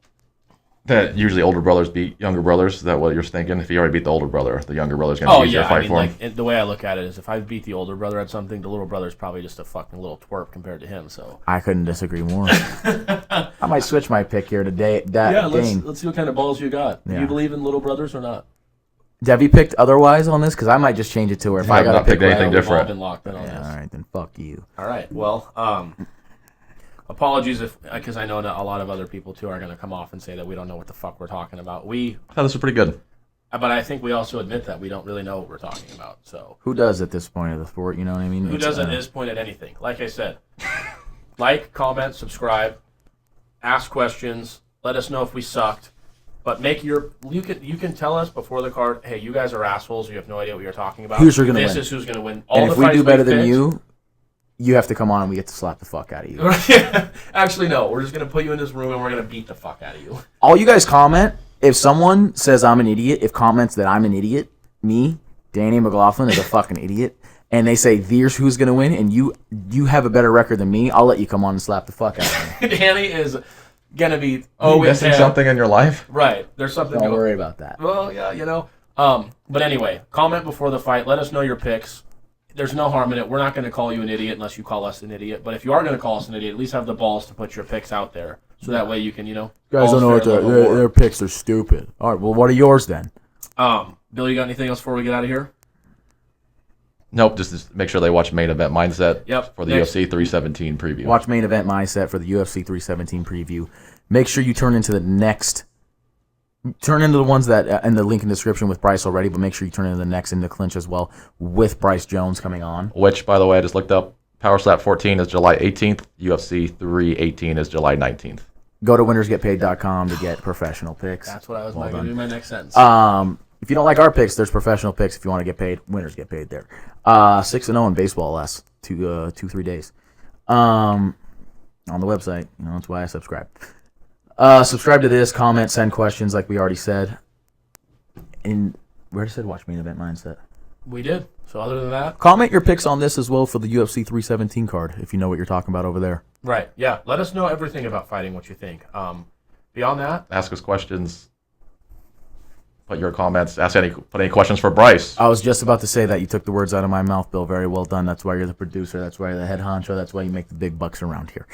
that usually older brothers beat younger brothers? Is that what you're thinking? If he already beat the older brother, the younger brother's going to be easier to fight for him? Like, the way I look at it is if I beat the older brother at something, the little brother's probably just a fucking little twerp compared to him. So I couldn't disagree more. I might switch my pick here today. Let's see what kind of balls you got. Yeah. Do you believe in little brothers or not? Have you picked otherwise on this? Because I might just change it to where if I got to pick anything We've all different. been locked in on this. All right, then fuck you. All right. Well, apologies because I know that a lot of other people too are going to come off and say that we don't know what the fuck we're talking about. I thought this was pretty good. But I think we also admit that we don't really know what we're talking about. So Who does at this point of the sport? You know what I mean? who does at this point at anything? Like I said, like, comment, subscribe, ask questions. Let us know if we sucked. But you can tell us before the card, hey, you guys are assholes. You have no idea what you're talking about. Who's gonna win? This is who's going to win. And if we do better than you, you have to come on and we get to slap the fuck out of you. Actually, no. We're just going to put you in this room and we're going to beat the fuck out of you. All you guys comment. If someone says I'm an idiot, if comments that I'm an idiot, me, Danny McLaughlin, is a fucking idiot, and they say, here's who's going to win, and you have a better record than me, I'll let you come on and slap the fuck out of me. Danny is going to be missing something in your life? Right. There's something Don't worry about that. Well, yeah, you know. But anyway, comment before the fight. Let us know your picks. There's no harm in it. We're not going to call you an idiot unless you call us an idiot. But if you are going to call us an idiot, at least have the balls to put your picks out there. So that way you can, guys don't know what their picks are stupid. All right, well, what are yours then? Bill, you got anything else before we get out of here? Nope, just make sure they watch Main Event Mindset for the UFC 317 preview. Watch Main Event Mindset for the UFC 317 preview. Make sure you turn into the ones that in the link in the description with Bryce already, but make sure you turn into the next into Clinch as well with Bryce Jones coming on. Which, by the way, I just looked up. Power Slap 14 is July 18th. UFC 318 is July 19th. Go to winnersgetpaid.com to get professional picks. That's what I was going to do in my next sentence. If you don't like our picks, there's professional picks. If you want to get paid, winners get paid there. 6-0 in baseball last 2-3 days. On the website. You know, that's why I subscribe. Subscribe to this, comment, send questions like we already said. And we already said watch Main Event Mindset. We did. So other than that, comment your picks on this as well for the UFC 317 card if you know what you're talking about over there. Right. Yeah. Let us know everything about fighting, what you think. Beyond that, ask us questions. Put your comments. Put any questions for Bryce. I was just about to say that. You took the words out of my mouth, Bill. Very well done. That's why you're the producer. That's why you're the head honcho. That's why you make the big bucks around here.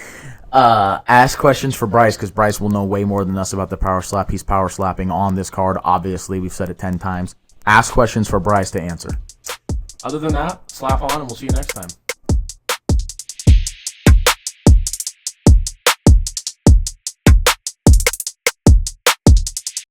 Ask questions for Bryce because Bryce will know way more than us about the power slap. He's power slapping on this card. Obviously, we've said it 10 times. Ask questions for Bryce to answer. Other than that, slap on and we'll see you next time.